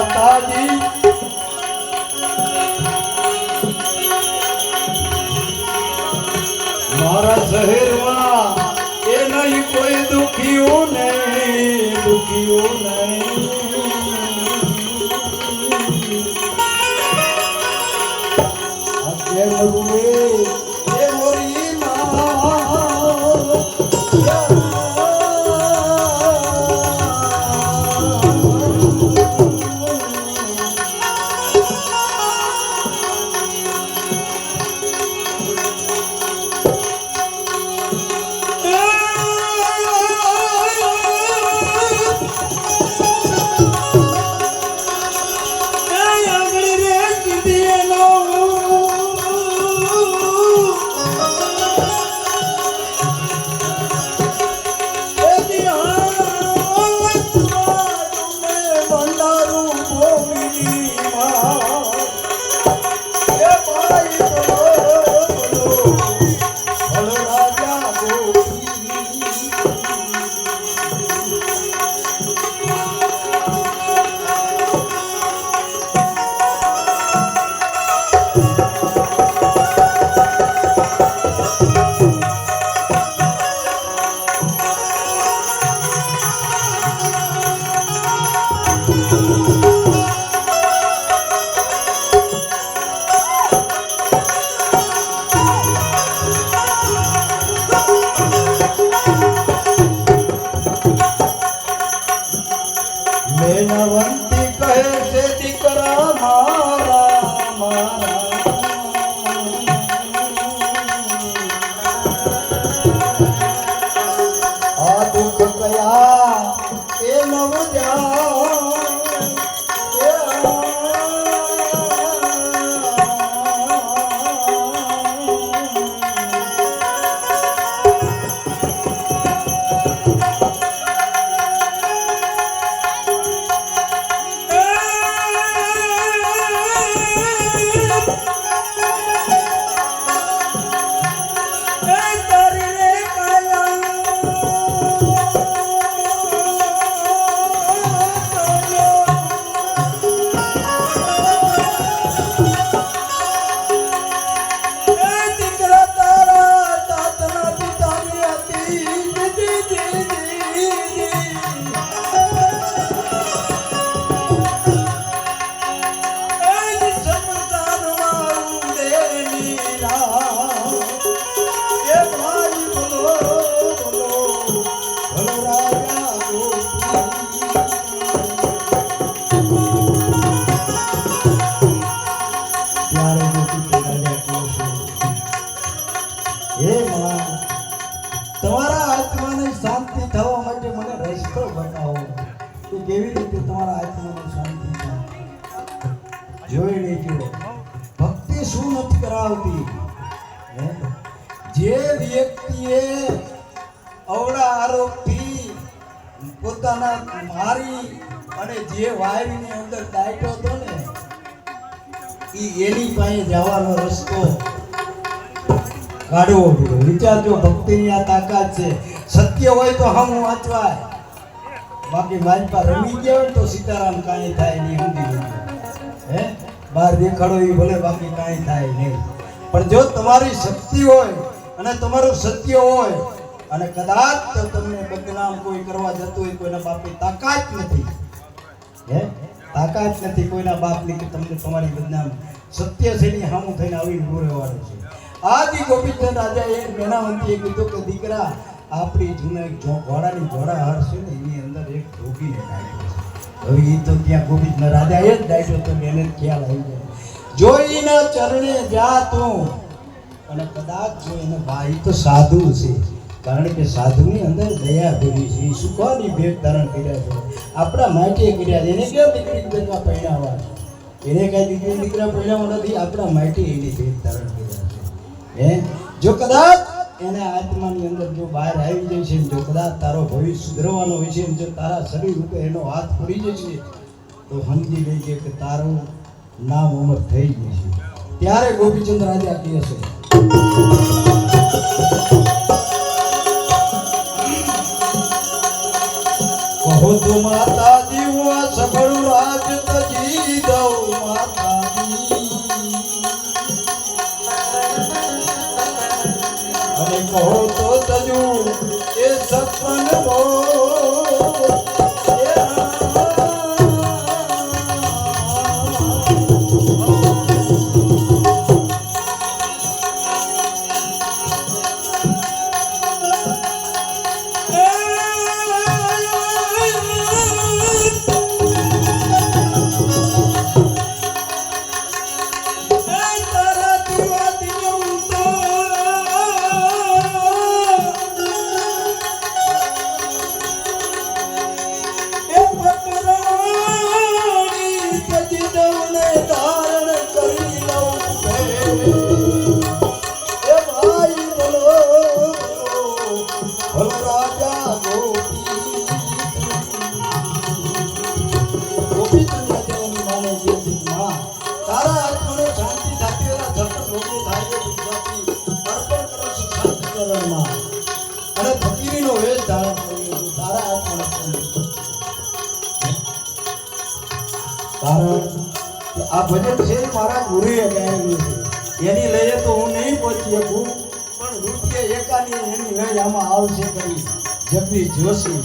માતાજી મારા શહેરમાં એ નહીં કોઈ દુખિયું નહીં દુખિયું નહીં કેમ રૂવે એ મોરી મેનવંતી કહે છે દીકરા મારા મારા આ દુઃખ કયા એ નવ તમારા આત્માને શાંતિ થવા માટે મને રસ્તો બતાવો કે કેવી રીતે તમારા આત્માને શાંતિ થાય જોઈ લેજો ભક્તિ શું નથી કરાવતી જે વ્યક્તિએ અવળા આરોપથી પોતાના મારી અને જે વાયરની અંદર દાટ્યો હતો ને એની પાસે જવાનો રસ્તો કાઢવો પડે વિચારજો ભક્તિની આ તાકાત છે સત્ય હોય તો હમ વાંચવાય બાકી વાંચવા રમી ગયા હોય તો સીતારામ કાંઈ થાય નહીં સમજી લેજો હે બહાર દેખાડો એ ભલે બાકી કાંઈ થાય નહીં પણ જો તમારી શક્તિ હોય અને તમારું સત્ય હોય અને કદાચ તો તમને બદનામ કોઈ કરવા જતું હોય કોઈના બાપની તાકાત નથી હે તાકાત નથી કોઈના બાપની કે તમને તમારી બદનામ સત્ય છે ની સામું થઈને આવી ઊભું રહેવાનું છે આદિ ગોપીચંદ રાજાએ એક મેનાવંતીએ કીધું કે દીકરા આપણી જૂના એક ઘોડાની ઘોડા હાર છે ને એની અંદર એક ઢોકીને ડાયટો છે હવે એ તો ત્યાં ગોપીચંદ રાજાએ જ ડાયટો તો એને ખ્યાલ આવી જાય જોઈના ચરણે જા તું અને કદાચ જો એને ભાઈ તો સાધુ છે કારણ કે સાધુની અંદર દયા ભેગી છે એ સુખવાની ભેગ ધારણ કર્યા છે આપણા માટીએ કર્યા છે એને કેમ દીકરી જન્મા પહેણાવા એને કાંઈ દીકરી દીકરા પહેણાવા નથી આપણા માટી એની ભેગ ધારણ કર્યા છે જો કદાચ એના આત્માની અંદર જો બહાર આવી જાય છે જો કદાચ તારો ભવિષ્ય સુધરવાનો હોય છે જો તારા શરીર ઉપર એનો હાથ પડી જશે તો સમજી લેજે કે તારું નામ ઉમર થઈ ગઈ છે ત્યારે ગોપીચંદ રાજા કહે છે કહો તો માતાજી હું આ સફળ રાજ તજી કહો તો તજુ એ સપન બો અને ફકીરીનો વેશ ધારણ કર્યો તારા હાથમાં કારણ કે આ ભજન છે મારા ગુરુએ ગાયેલું છે એની લઈએ તો હું નહીં પહોંચી શકું પણ નૃત્ય એકાની એની લઈ આમાં આવશે કરી જપી જોશી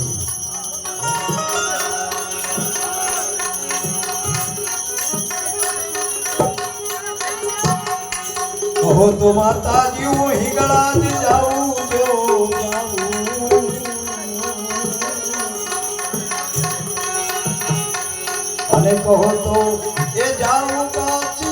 કહો તો માતાજી હું હિંગળા જ જાઉં અને કહો તો એ જાઉં કાચી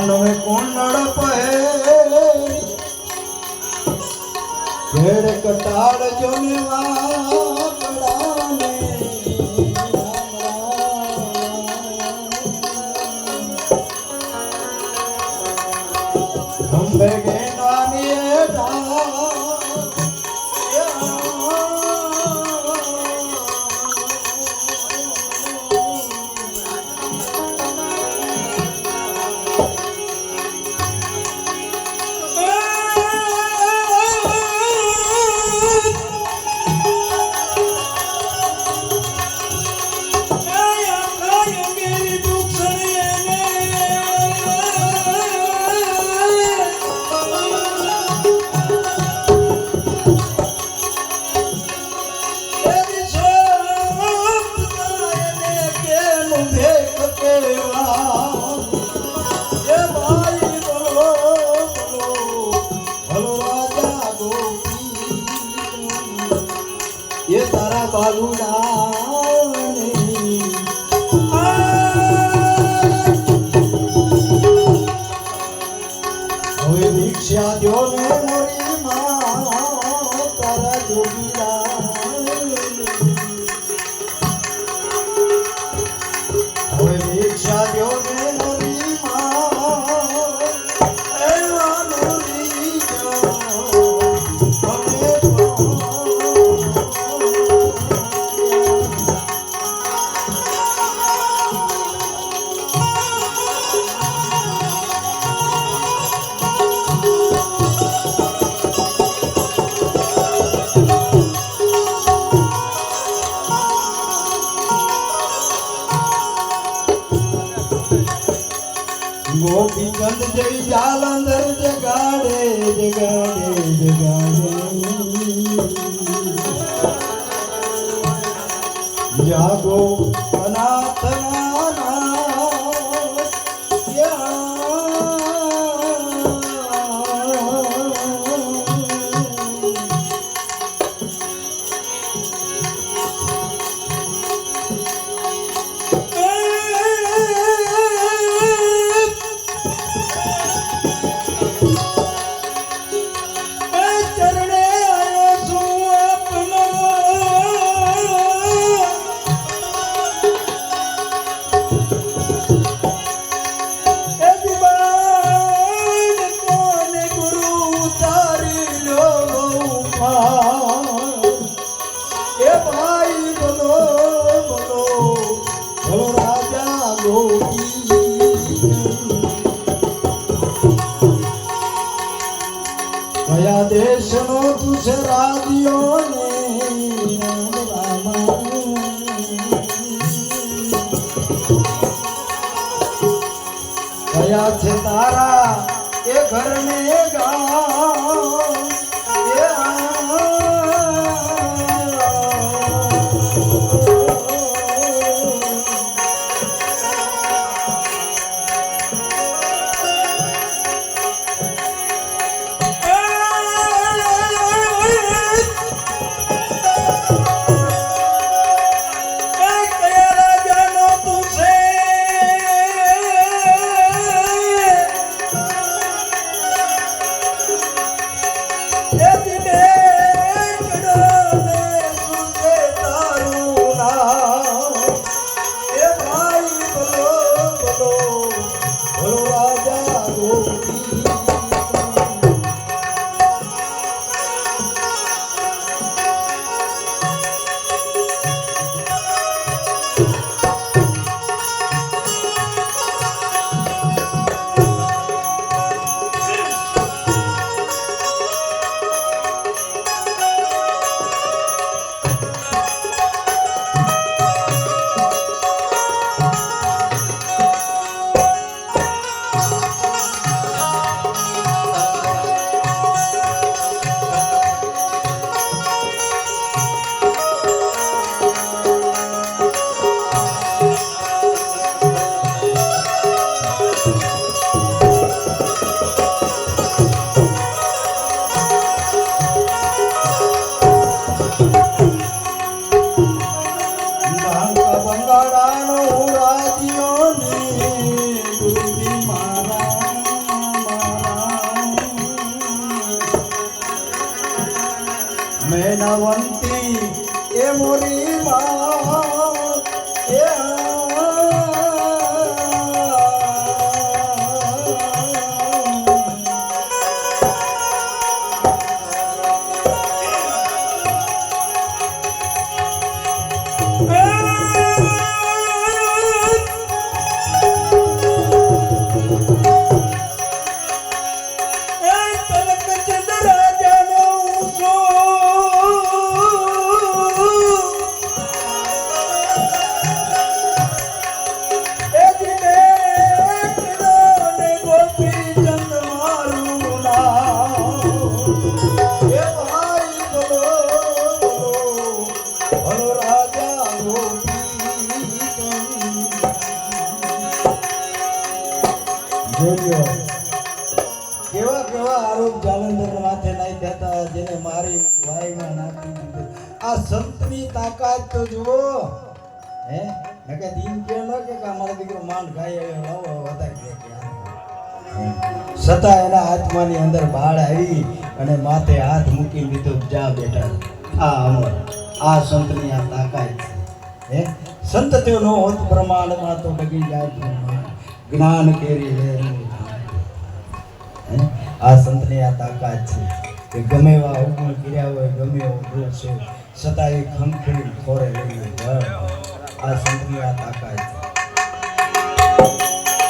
નવે કોનડ પહે ઘેડ કટાળ જોને વાકડાને ખંભે ગેંડાની ये तारा बालूडाने હવે ભિક્ષા જો ને મોરી માં તારા જોગીડા હવે ભિક્ષા જો ને મોરી માં એવા મોરી જો ગોપી ચંદ જઈ જાલંધર જગાડે જગાડે જગાડે જાગો અનાથ કયા દેશનો તુષ રાજીઓ ને કયા છે તારા એ ઘરને ગામ મેનવંતી એ મોરી માં એ કેવા કેવા આરોપ જાલંધર માથે નાખ્યા હતા જેને મારી વાયમાં નાખી દીધું. આ સંતની તાકાત તો જુઓ હે નકે દીન કે ન કે અમારો દીકરો માંડ ખાઈ આવ્યો વધારી દે છતાં એના હાથમાંની અંદર બાળ આવી અને માથે હાથ મૂકી દીધો જા બેટા આ અમર આ સંતની આ તાકાત હે સંત તેઓ નો હોત પ્રમાણમાં તો ડગી જાય જ્ઞાન કેરી લે આ સંતની આ તાકાત છે કે ગમે એવા અવગુણ કર્યા હોય ગમે એવો દોષ છે છતાં એ ખંખેરી ખોરે લઈ આ સંતની આ તાકાત છે.